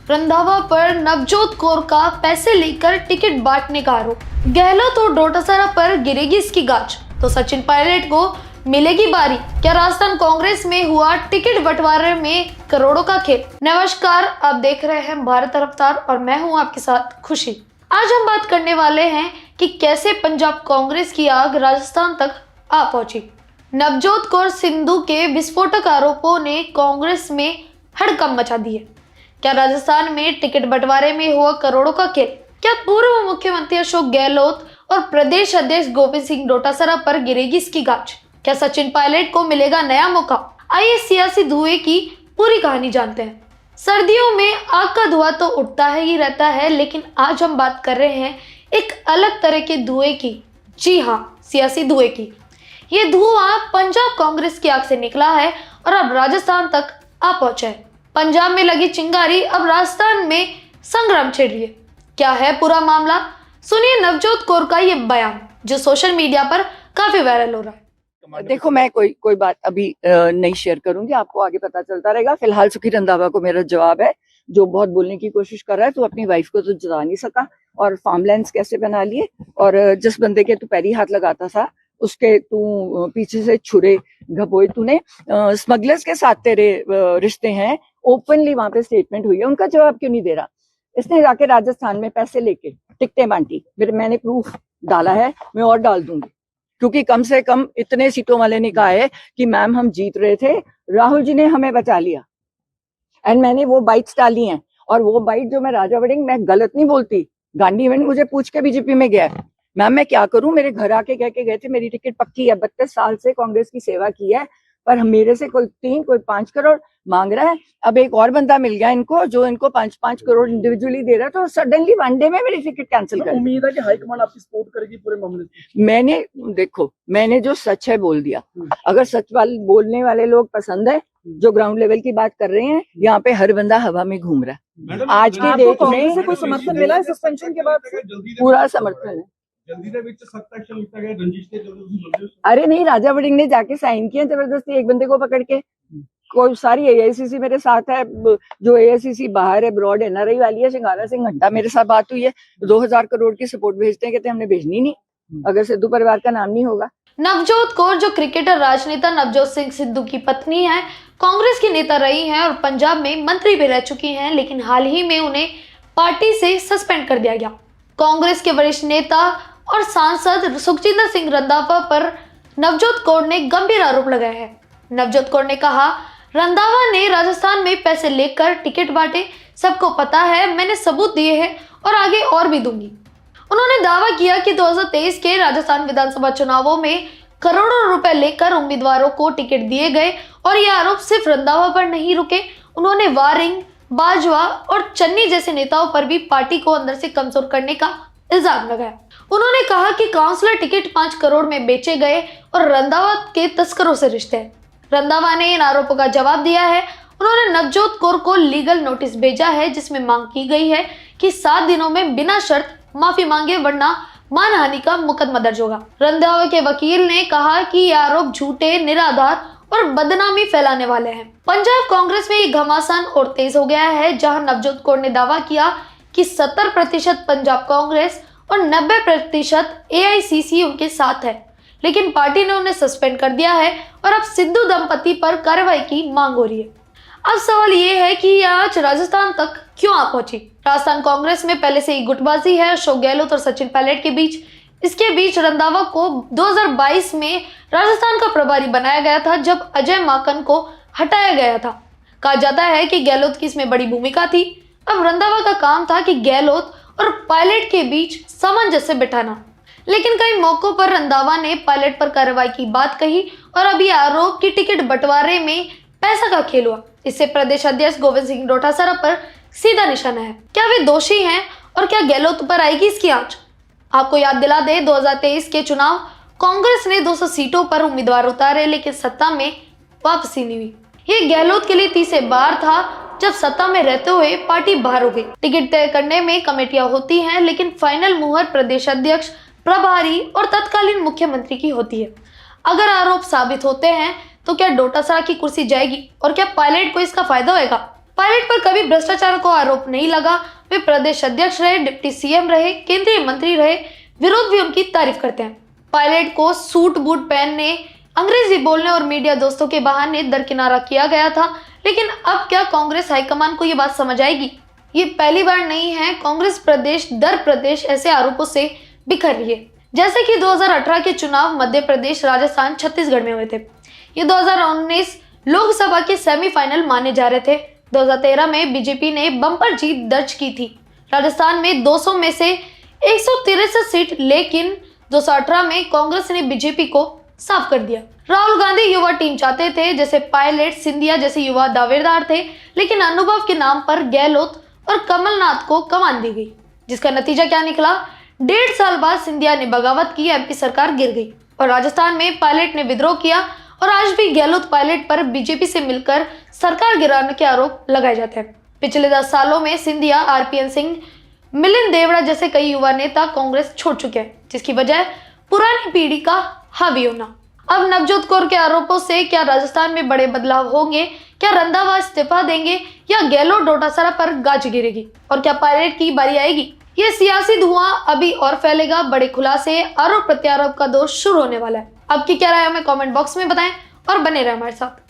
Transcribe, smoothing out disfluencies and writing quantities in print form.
रंधावा पर नवजोत कौर का पैसे लेकर टिकट बांटने का आरोप। गहलोत और डोटासरा पर गिरेगी इसकी गाज, तो सचिन पायलट को मिलेगी बारी। क्या राजस्थान कांग्रेस में हुआ टिकट बंटवारे में करोड़ों का खेल। नमस्कार, आप देख रहे हैं भारत रफ्तार और मैं हूं आपके साथ खुशी। आज हम बात करने वाले हैं कि कैसे पंजाब कांग्रेस की आग राजस्थान तक आ पहुंची। नवजोत कौर सिंधु के विस्फोटक आरोपों ने कांग्रेस में हड़कंप मचा दी है। क्या राजस्थान में टिकट बंटवारे में हुआ करोड़ों का खेल। क्या पूर्व मुख्यमंत्री अशोक गहलोत और प्रदेश अध्यक्ष गोविंद सिंह डोटासरा पर गिरेगी इसकी गाज। क्या सचिन पायलट को मिलेगा नया मौका। आइए सियासी धुएं की पूरी कहानी जानते हैं। सर्दियों में आग का धुआं तो उठता ही रहता है, लेकिन आज हम बात कर रहे हैं एक अलग तरह के धुएं की। जी हाँ, सियासी धुएं की। ये धुआं पंजाब कांग्रेस की आग से निकला है और अब राजस्थान तक आ पहुंचा है। पंजाब में लगी चिंगारी अब राजस्थान में संग्राम छेड़ रही है। क्या है पूरा मामला, सुनिए नवजोत कौर का ये बयान जो सोशल मीडिया पर काफी वायरल हो रहा है। देखो, मैं कोई बात अभी नहीं शेयर करूंगी, आपको आगे पता चलता रहेगा। फिलहाल सुखी रंधावा को मेरा जवाब है, जो बहुत बोलने की कोशिश कर रहा है। तो अपनी वाइफ को तो जता नहीं सका और फार्मलैंड्स कैसे बना लिए, और जिस बंदे के तू पैरी हाथ लगाता था उसके तू पीछे से छुरे घपोए तूने। स्मगलर्स के साथ तेरे रिश्ते हैं, ओपनली वहां पे स्टेटमेंट हुई है। उनका जवाब क्यों नहीं दे रहा। इसने जाके राजस्थान में पैसे लेके टिकटें बांटी, मैंने प्रूफ डाला है, मैं और डाल दूंगी, क्योंकि कम से कम इतने सीटों वाले ने कहा है कि मैम हम जीत रहे थे, राहुल जी ने हमें बचा लिया। एंड मैंने वो बाइट्स डाली हैं, और वो बाइट जो मैं राजा वड़िंग, मैं गलत नहीं बोलती। गांधी इवेंट मुझे पूछ के बीजेपी में गया, मैम मैं क्या करूं, मेरे घर आके कह के गए थे मेरी टिकट पक्की है। 32 साल से कांग्रेस की सेवा की है, पर मेरे से कोई 3 कोई 5 करोड़ मांग रहा है। अब एक और बंदा मिल गया इनको जो इनको 5-5 करोड़ इंडिविजुअली दे रहा है, तो सडनली वन डे में मेरी टिकट कैंसिल कर। उम्मीद है कि हाईकमान आपकी सपोर्ट करेगी पूरे मामले में। मैंने जो सच है बोल दिया। अगर सच वाले बोलने वाले लोग पसंद है, जो ग्राउंड लेवल की बात कर रहे हैं, यहाँ पे हर बंदा हवा में घूम रहा है। आज की डेट में कोई समर्थन मिला है सस्पेंशन के बाद से? पूरा समर्थन है। जल्दी से ਵਿੱਚ सख्त एक्शन लिया गया, रंजिश के जल्दी। अरे नहीं, राजा वड़िंग ने जाके साइन किया जबरदस्ती एक बंदे को पकड़ के। कोई सारी एआईसीसी मेरे साथ है, जो एआईसीसी बाहर है, ब्रॉड एनआरआई वाली है, सिंगारा सिंह घंटा मेरे साथ बात हुई है। 2000 करोड़ की सपोर्ट भेजते हैं, कहते हमने भेजनी नहीं अगर सिद्धू परिवार का नाम नहीं होगा। नवजोत कौर जो क्रिकेटर राजनेता नवजोत सिंह सिद्धू की पत्नी है, कांग्रेस की नेता रही हैं और पंजाब में मंत्री भी रह चुकी हैं, लेकिन हाल ही में उन्हें पार्टी से सस्पेंड कर दिया गया। कांग्रेस के वरिष्ठ नेता और सांसद सुखजिंदर सिंह रंधावा पर नवजोत कौर ने गंभीर आरोप लगाए हैं। नवजोत कौर ने कहा, रंधावा ने राजस्थान में पैसे लेकर टिकट बांटे, सबको पता है, मैंने सबूत दिए हैं और आगे और भी दूंगी। उन्होंने दावा किया कि 2023 के राजस्थान विधानसभा चुनावों में करोड़ों रुपए लेकर उम्मीदवारों को टिकट दिए गए और ये आरोप सिर्फ रंधावा पर नहीं रुके। उन्होंने वारिंग, बाजवा और चन्नी जैसे नेताओं पर भी पार्टी को अंदर से कमजोर करने का इल्जाम लगाया। उन्होंने कहा कि काउंसलर टिकट 5 करोड़ में बेचे गए और रंधावा के तस्करों से रिश्ते हैं। रंधावा ने इन आरोपों का जवाब दिया है। उन्होंने नवजोत कौर को लीगल नोटिस भेजा है, जिसमें मांग की गई है कि 7 दिनों में बिना शर्त माफी मांगे, वरना मानहानि का मुकदमा दर्ज होगा। रंधावा के वकील ने कहा कि ये आरोप झूठे, निराधार और बदनामी फैलाने वाले हैं। पंजाब कांग्रेस में ये घमासान और तेज हो गया है, जहां नवजोत कौर ने दावा किया कि 70% पंजाब कांग्रेस और 90% एआईसीसी उनके साथ है, लेकिन पार्टी ने उन्हें सस्पेंड कर दिया है और अब सिद्धू दंपति पर कार्रवाई की मांग हो रही है। अब सवाल ये है कि यह आज राजस्थान तक क्यों आ पहुंची। राजस्थान कांग्रेस में पहले से ही गुटबाजी है अशोक गहलोत और सचिन पायलट के बीच। इसके बीच रंधावा को 2022 में राजस्थान का प्रभारी बनाया गया था, जब अजय माकन को हटाया गया था। कहा जाता है कि गहलोत की इसमें बड़ी भूमिका थी। अब रंधावा का काम था कि गहलोत और पायलट के बीच सामंजस्य बिठाना, लेकिन कई मौकों पर रंधावा ने पायलट पर कार्रवाई की बात कही और अभी आरोप की टिकट बंटवारे में पैसा का खेल हुआ। इससे प्रदेश अध्यक्ष गोविंद सिंह डोटासरा पर सीधा निशाना है। क्या वे दोषी हैं और क्या गहलोत पर आएगी इसकी आंच। आपको याद दिला दे, 2023 के चुनाव कांग्रेस ने 200 सीटों पर उम्मीदवार उतारे, लेकिन सत्ता में वापसी नहीं हुई। ये गहलोत के लिए तीसरी बार था जब सत्ता में रहते हुए पार्टी बाहर हो गई। टिकट तय करने में कमेटियां होती हैं, लेकिन फाइनल मुहर प्रदेश अध्यक्ष, प्रभारी और तत्कालीन मुख्यमंत्री की होती है। अगर आरोप साबित होते हैं तो क्या डोटासरा की कुर्सी जाएगी और क्या पायलट को इसका फायदा होगा। पायलट पर कभी भ्रष्टाचार को आरोप नहीं लगा। वे प्रदेश अध्यक्ष रहे, डिप्टी सीएम रहे, केंद्रीय मंत्री रहे, विरोध भी उनकी तारीफ करते हैं। पायलट को सूट बूट पहनने, अंग्रेजी बोलने और मीडिया दोस्तों के बहाने दरकिनारा किया गया था। लेकिन अब क्या कांग्रेस हाईकमान को ये बात समझ आएगी? ये पहली बार नहीं है। कांग्रेस प्रदेश दर प्रदेश ऐसे आरोपों से बिखर रही है। जैसे कि 2018 के चुनाव मध्य प्रदेश, राजस्थान, छत्तीसगढ़ में हुए थे। ये 2019 लोकसभा के सेमीफाइनल माने जा रहे थे। 2013 में बीजेपी ने बम्पर जीत दर्ज की थी राजस्थान में 200 में से 163 सीट, लेकिन 2018 में कांग्रेस ने बीजेपी को साफ कर दिया। राहुल गांधी युवा टीम चाहते थे, जैसे पायलट, सिंधिया जैसे युवा दावेदार थे, लेकिन अनुभव के नाम पर गहलोत और कमलनाथ को कमान दी गई, जिसका नतीजा क्या निकला? 1.5 साल बाद सिंधिया ने बगावत की, एमपी सरकार गिर गई और राजस्थान में पायलट ने विद्रोह किया। और आज भी गहलोत पायलट पर बीजेपी से मिलकर सरकार गिराने के आरोप लगाए जाते हैं। पिछले 10 सालों में सिंधिया, आरपीएन सिंह, मिलिंद देवड़ा जैसे कई युवा नेता कांग्रेस छोड़ चुके हैं, जिसकी वजह पुरानी पीढ़ी का हावी होना। अब नवजोत कौर के आरोपों से क्या राजस्थान में बड़े बदलाव होंगे? क्या रंधावा इस्तीफा देंगे या गहलोत डोटासरा पर गाज गिरेगी? और क्या पायलट की बारी आएगी? ये सियासी धुआं अभी और फैलेगा। बड़े खुलासे, आरोप प्रत्यारोप का दौर शुरू होने वाला है। आपकी क्या राय हमें कमेंट बॉक्स में बताएं और बने रहे हमारे साथ।